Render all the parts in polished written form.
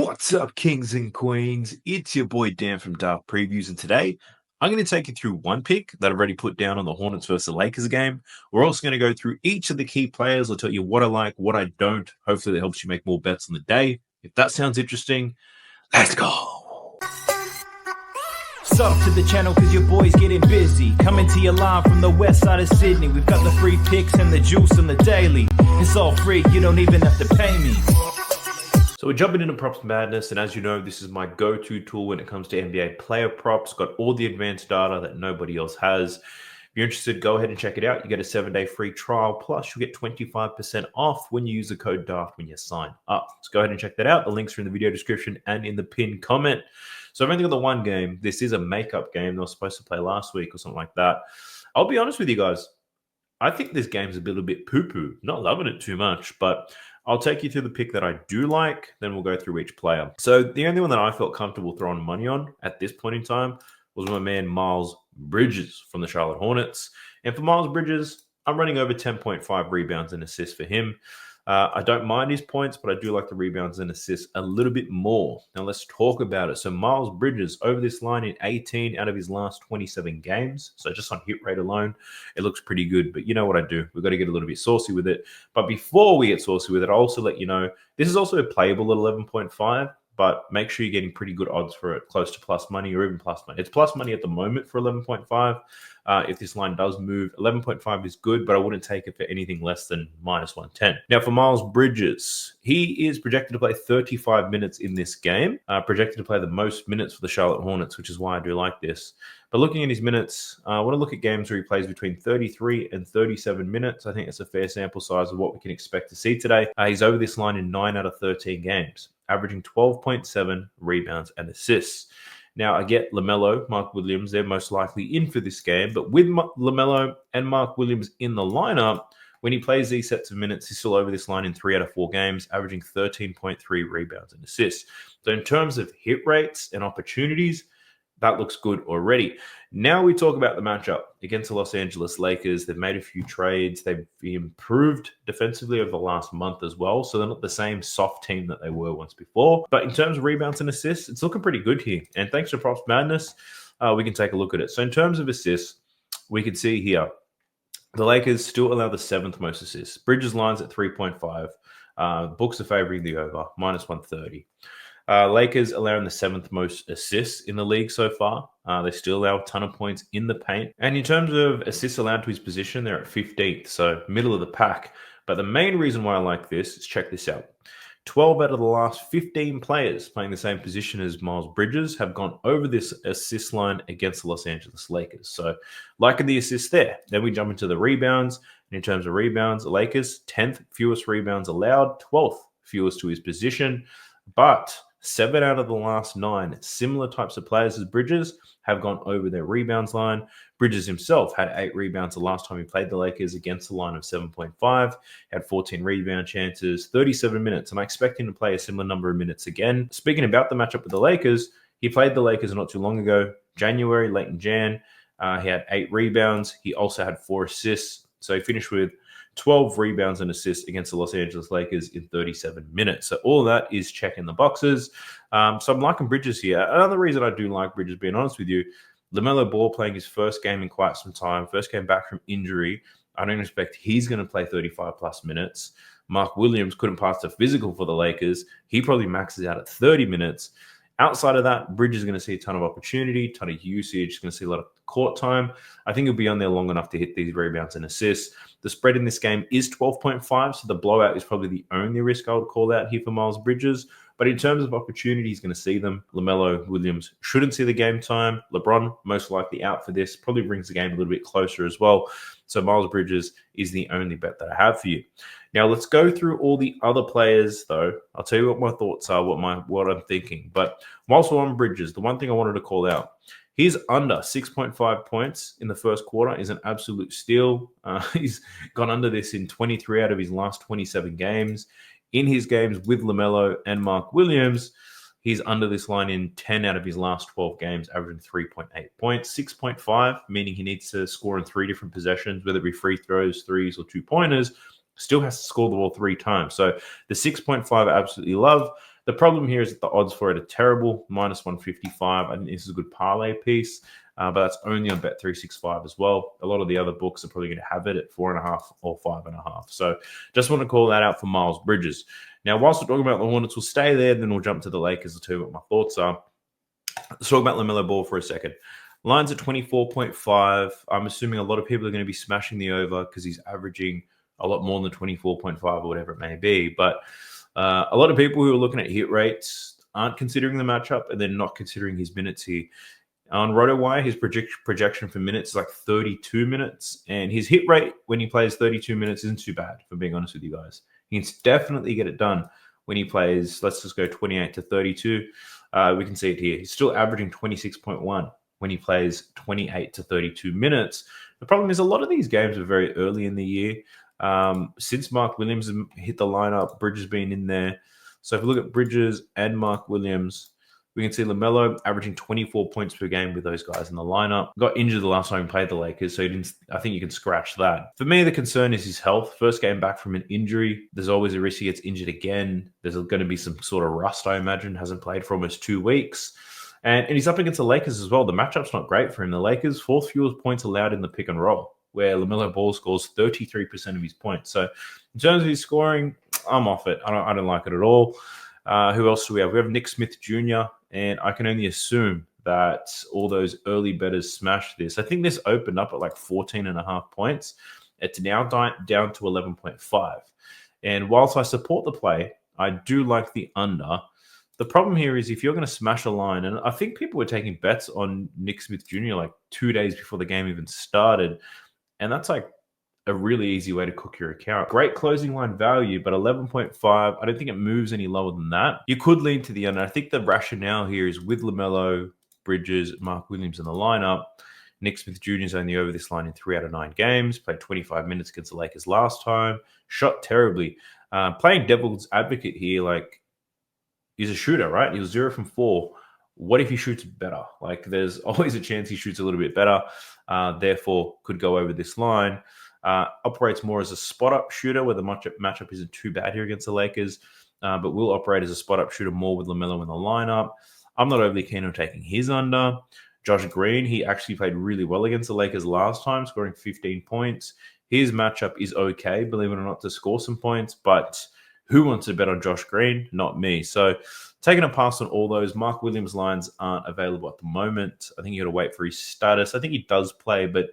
What's up, kings and queens? It's your boy Dan from Dark Previews, and today I'm going to take you through one pick that I've already put down on the Hornets versus the Lakers game. We're also going to go through each of the key players. I'll tell you what I like, what I don't. Hopefully that helps you make more bets on the day. If that sounds interesting, let's go. Sub to the channel cause your boy's getting busy. Coming to you live from the west side of Sydney. We've got the free picks and the juice and the daily. It's all free, you don't even have to pay me. So we're jumping into props madness, and as you know, this is my go-to tool when it comes to NBA player props. Got all the advanced data that nobody else has. If you're interested, go ahead and check it out. You get a 7-day free trial, plus you'll get 25% off when you use the code DART when you sign up. So go ahead and check that out. The links are in the video description and in the pinned comment. So I've only got the one game. This is a makeup game. They were supposed to play last week or something like that. I'll be honest with you guys. I think this game's a little bit poo-poo. Not loving it too much, but I'll take you through the pick that I do like, then we'll go through each player. So the only one that I felt comfortable throwing money on at this point in time was my man Miles Bridges from the Charlotte Hornets. And for Miles Bridges, I'm running over 10.5 rebounds and assists for him. I don't mind his points, but I do like the rebounds and assists a little bit more. Now let's talk about it. So Miles Bridges over this line in 18 out of his last 27 games. So just on hit rate alone, it looks pretty good. But you know what I do? We've got to get a little bit saucy with it. But before we get saucy with it, I'll also let you know, this is also playable at 11.5. But make sure you're getting pretty good odds for it, close to plus money or even plus money. It's plus money at the moment for 11.5. If this line does move, 11.5 is good, but I wouldn't take it for anything less than minus 110. Now, for Miles Bridges, he is projected to play 35 minutes in this game, projected to play the most minutes for the Charlotte Hornets, which is why I do like this. But looking at his minutes, I want to look at games where he plays between 33 and 37 minutes. I think it's a fair sample size of what we can expect to see today. He's over this line in 9 out of 13 games, averaging 12.7 rebounds and assists. Now, I get LaMelo, Mark Williams, they're most likely in for this game. But with LaMelo and Mark Williams in the lineup, when he plays these sets of minutes, he's still over this line in 3 out of 4 games, averaging 13.3 rebounds and assists. So in terms of hit rates and opportunities, that looks good already. Now we talk about the matchup against the Los Angeles Lakers. They've made a few trades. They've improved defensively over the last month as well. So they're not the same soft team that they were once before. But in terms of rebounds and assists, it's looking pretty good here. And thanks to Props Madness, we can take a look at it. So in terms of assists, we can see here, the Lakers still allow the 7th most assists. Bridges lines at 3.5. Books are favoring the over, minus 130. Lakers allowing the 7th most assists in the league so far. They still allow a ton of points in the paint. And in terms of assists allowed to his position, they're at 15th, so middle of the pack. But the main reason why I like this is check this out. 12 out of the last 15 players playing the same position as Miles Bridges have gone over this assist line against the Los Angeles Lakers. So liking the assists there. Then we jump into the rebounds. And in terms of rebounds, the Lakers, 10th fewest rebounds allowed, 12th fewest to his position. But 7 out of the last 9 similar types of players as Bridges have gone over their rebounds line. Bridges himself had 8 rebounds the last time he played the Lakers against a line of 7.5. Had 14 rebound chances, 37 minutes. And I expect him to play a similar number of minutes again. Speaking about the matchup with the Lakers, he played the Lakers not too long ago, January, late in Jan. He had 8 rebounds. He also had 4 assists. So he finished with 12 rebounds and assists against the Los Angeles Lakers in 37 minutes. So all of that is checking the boxes. So I'm liking Bridges here. Another reason I do like Bridges, being honest with you, LaMelo Ball playing his first game in quite some time, first game back from injury. I don't expect he's going to play 35 plus minutes. Mark Williams couldn't pass the physical for the Lakers. He probably maxes out at 30 minutes. Outside of that, Bridges is going to see a ton of opportunity, ton of usage, going to see a lot of court time. I think he'll be on there long enough to hit these rebounds and assists. The spread in this game is 12.5, so the blowout is probably the only risk I would call out here for Miles Bridges. But in terms of opportunity, he's going to see them. LaMelo, Williams shouldn't see the game time. LeBron, most likely out for this, probably brings the game a little bit closer as well. So Miles Bridges is the only bet that I have for you. Now, let's go through all the other players, though. I'll tell you what my thoughts are, what I'm thinking. But whilst we're on Bridges, the one thing I wanted to call out, he's under 6.5 points in the first quarter is an absolute steal. He's gone under this in 23 out of his last 27 games. In his games with LaMelo and Mark Williams, he's under this line in 10 out of his last 12 games, averaging 3.8 points, 6.5, meaning he needs to score in 3 different possessions, whether it be free throws, threes, or 2-pointers. Still has to score the ball 3 times. So the 6.5 I absolutely love. The problem here is that the odds for it are terrible, -155. I think this is a good parlay piece, but that's only on Bet365 as well. A lot of the other books are probably going to have it at 4.5 or 5.5. So just want to call that out for Miles Bridges. Now, whilst we're talking about the Hornets, we'll stay there, then we'll jump to the Lakers to tell you what my thoughts are. Let's talk about LaMelo Ball for a second. Line's at 24.5. I'm assuming a lot of people are going to be smashing the over because he's averaging a lot more than 24.5 or whatever it may be. But a lot of people who are looking at hit rates aren't considering the matchup, and they're not considering his minutes here. On RotoWire, his projection for minutes is like 32 minutes, and his hit rate when he plays 32 minutes isn't too bad, for being honest with you guys. He can definitely get it done when he plays, let's just go 28 to 32. We can see it here. He's still averaging 26.1 when he plays 28 to 32 minutes. The problem is a lot of these games are very early in the year. Since Mark Williams hit the lineup, Bridges been in there. So if we look at Bridges and Mark Williams, we can see LaMelo averaging 24 points per game with those guys in the lineup. Got injured the last time he played the Lakers, so I think you can scratch that. For me, the concern is his health. First game back from an injury. There's always a risk he gets injured again. There's going to be some sort of rust, I imagine. Hasn't played for almost 2 weeks. And he's up against the Lakers as well. The matchup's not great for him. The Lakers, 4th fewest points allowed in the pick and roll, where LaMelo Ball scores 33% of his points. So in terms of his scoring, I'm off it. I don't like it at all. Who else do we have? We have Nick Smith Jr., and I can only assume that all those early bettors smashed this. I think this opened up at like 14.5 points. It's now down to 11.5. And whilst I support the play, I do like the under. The problem here is if you're going to smash a line, and I think people were taking bets on Nick Smith Jr. like 2 days before the game even started, and that's like a really easy way to cook your account. Great closing line value, but 11.5, I don't think it moves any lower than that. You could lean to the under. I think the rationale here is with LaMelo, Bridges, Mark Williams in the lineup. Nick Smith Jr. is only over this line in 3 out of 9 games, played 25 minutes against the Lakers last time, shot terribly. Playing devil's advocate here, like, he's a shooter, right? He was 0 from 4. What if he shoots better? Like, there's always a chance he shoots a little bit better, therefore could go over this line. Operates more as a spot-up shooter, where the matchup isn't too bad here against the Lakers, but will operate as a spot-up shooter more with LaMelo in the lineup. I'm not overly keen on taking his under. Josh Green, he actually played really well against the Lakers last time, scoring 15 points. His matchup is okay, believe it or not, to score some points, but who wants to bet on Josh Green? Not me. So taking a pass on all those. Mark Williams lines aren't available at the moment. I think you got to wait for his status. I think he does play, but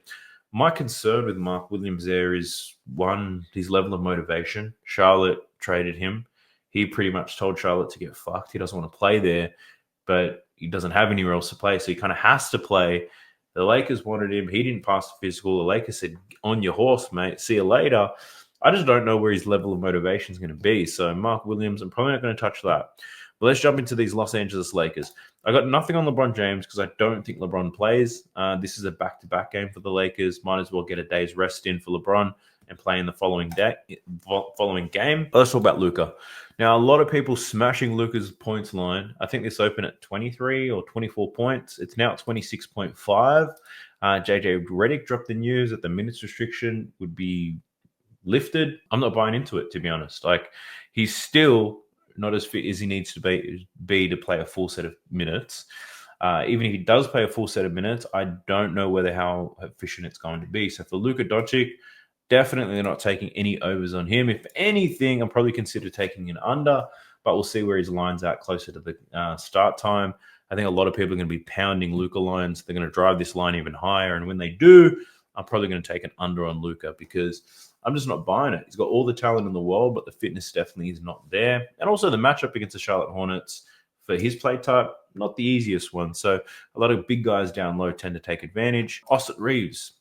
my concern with Mark Williams there is, one, his level of motivation. Charlotte traded him. He pretty much told Charlotte to get fucked. He doesn't want to play there, but he doesn't have anywhere else to play, so he kind of has to play. The Lakers wanted him. He didn't pass the physical. The Lakers said, on your horse, mate. See you later. I just don't know where his level of motivation is going to be. So Mark Williams, I'm probably not going to touch that. But let's jump into these Los Angeles Lakers. I got nothing on LeBron James because I don't think LeBron plays. This is a back-to-back game for the Lakers. Might as well get a day's rest in for LeBron and play in the following game. But let's talk about Luka. Now, a lot of people smashing Luka's points line. I think this opened at 23 or 24 points. It's now at 26.5. JJ Redick dropped the news that the minutes restriction would be lifted. I'm not buying into it, to be honest. Like, he's still not as fit as he needs to be to play a full set of minutes. Even if he does play a full set of minutes, I don't know how efficient it's going to be. So for Luka Doncic, definitely not taking any overs on him. If anything, I'm probably consider taking an under, but we'll see where his line's at closer to the start time. I think a lot of people are going to be pounding Luka lines. They're going to drive this line even higher. And when they do, I'm probably going to take an under on Luka because I'm just not buying it. He's got all the talent in the world, but the fitness definitely is not there. And also the matchup against the Charlotte Hornets for his play type, not the easiest one. So a lot of big guys down low tend to take advantage. Austin Reeves,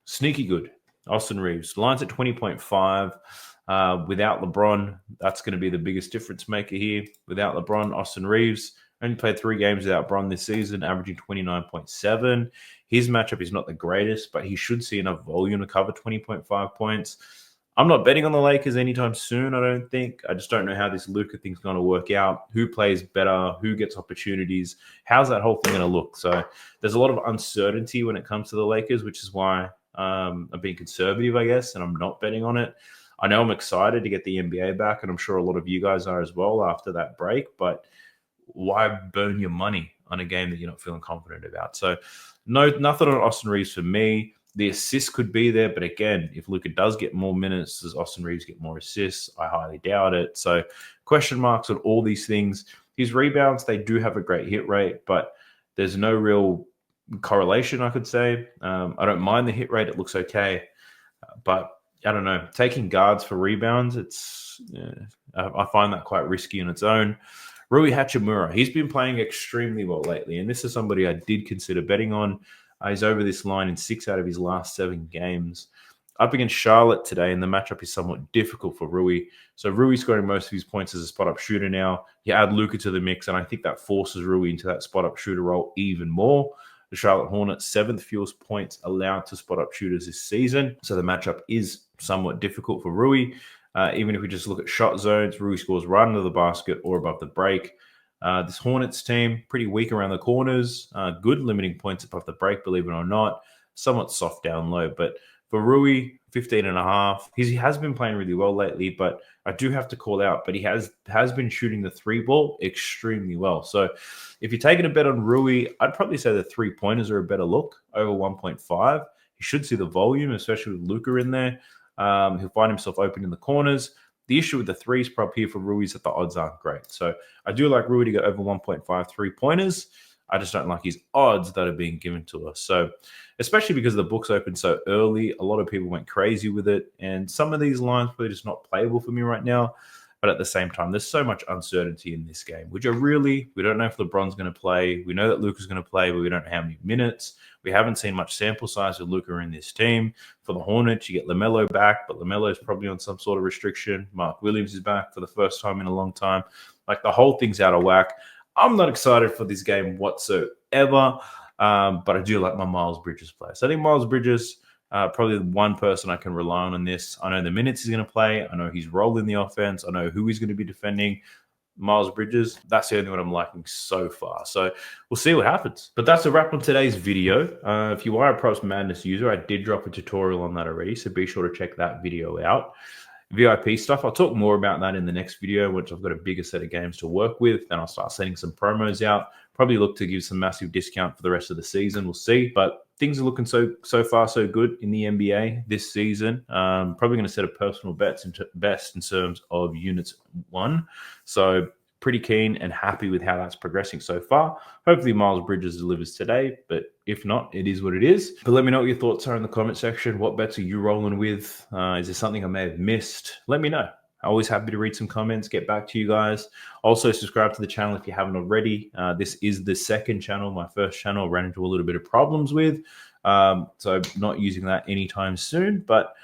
sneaky good. Austin Reeves, lines at 20.5. Without LeBron, that's going to be the biggest difference maker here. Without LeBron, Austin Reeves only played 3 games without Bron this season, averaging 29.7. His matchup is not the greatest, but he should see enough volume to cover 20.5 points. I'm not betting on the Lakers anytime soon, I don't think. I just don't know how this Luka thing's going to work out. Who plays better? Who gets opportunities? How's that whole thing going to look? So there's a lot of uncertainty when it comes to the Lakers, which is why I'm being conservative, I guess, and I'm not betting on it. I know I'm excited to get the NBA back, and I'm sure a lot of you guys are as well after that break, but why burn your money on a game that you're not feeling confident about? So nothing on Austin Reeves for me. The assists could be there, but again, if Luka does get more minutes, does Austin Reeves get more assists? I highly doubt it. So question marks on all these things. His rebounds, they do have a great hit rate, but there's no real correlation, I could say. I don't mind the hit rate. It looks okay. But I don't know. Taking guards for rebounds, I find that quite risky on its own. Rui Hachimura, he's been playing extremely well lately, and this is somebody I did consider betting on. He's over this line in 6 out of his last 7 games. Up against Charlotte today, and the matchup is somewhat difficult for Rui. So Rui scoring most of his points as a spot-up shooter now. You add Luka to the mix, and I think that forces Rui into that spot-up shooter role even more. The Charlotte Hornets, 7th fewest points allowed to spot-up shooters this season. So the matchup is somewhat difficult for Rui. Even if we just look at shot zones, Rui scores right under the basket or above the break. This Hornets team, pretty weak around the corners, good limiting points above the break, believe it or not, somewhat soft down low. But for Rui, 15.5, he has been playing really well lately, but I do have to call out, but he has been shooting the 3 ball extremely well. So if you're taking a bet on Rui, I'd probably say the 3-pointers are a better look over 1.5. He should see the volume, especially with Luka in there. He'll find himself open in the corners. The issue with the 3s prop here for Rui is that the odds aren't great. So I do like Rui to go over 1.5 3-pointers. I just don't like his odds that are being given to us. So especially because the books opened so early, a lot of people went crazy with it. And some of these lines are just not playable for me right now. But at the same time, there's so much uncertainty in this game, we don't know if LeBron's going to play. We know that Luka's going to play, but we don't know how many minutes. We haven't seen much sample size with Luka in this team. For the Hornets, you get LaMelo back, but LaMelo is probably on some sort of restriction. Mark Williams is back for the first time in a long time. Like, the whole thing's out of whack. I'm not excited for this game whatsoever, but I do like my Miles Bridges play. So I think Miles Bridges, probably the one person I can rely on this. I know the minutes he's going to play. I know his role in the offense. I know who he's going to be defending. Miles Bridges, that's the only one I'm liking so far. So we'll see what happens. But that's a wrap on today's video. If you are a Props Madness user, I did drop a tutorial on that already, so be sure to check that video out. VIP stuff, I'll talk more about that in the next video, once I've got a bigger set of games to work with. Then I'll start sending some promos out. Probably look to give some massive discount for the rest of the season. We'll see. But things are looking so far so good in the NBA this season. Probably going to set a personal best in terms of units won. So pretty keen and happy with how that's progressing so far. Hopefully Miles Bridges delivers today, but if not, it is what it is. But let me know what your thoughts are in the comment section. What bets are you rolling with? Is there something I may have missed? Let me know. Always happy to read some comments, get back to you guys. Also, subscribe to the channel if you haven't already. This is the second channel. My first channel ran into a little bit of problems with, so not using that anytime soon. But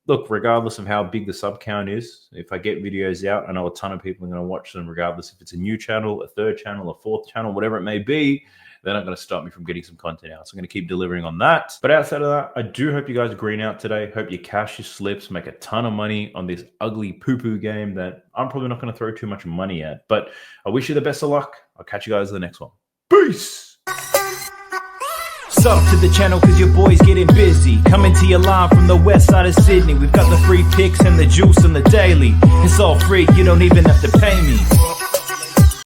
look, regardless of how big the sub count is, if I get videos out, I know a ton of people are going to watch them, regardless if it's a new channel, a third channel, a fourth channel, whatever it may be. They're not going to stop me from getting some content out. So I'm going to keep delivering on that. But outside of that, I do hope you guys green out today. Hope you cash your slips, make a ton of money on this ugly poo-poo game that I'm probably not going to throw too much money at. But I wish you the best of luck. I'll catch you guys in the next one. Peace! Sub to the channel cause your boy's getting busy. Coming to your line from the west side of Sydney. We've got the free picks and the juice on the daily. It's all free, you don't even have to pay me.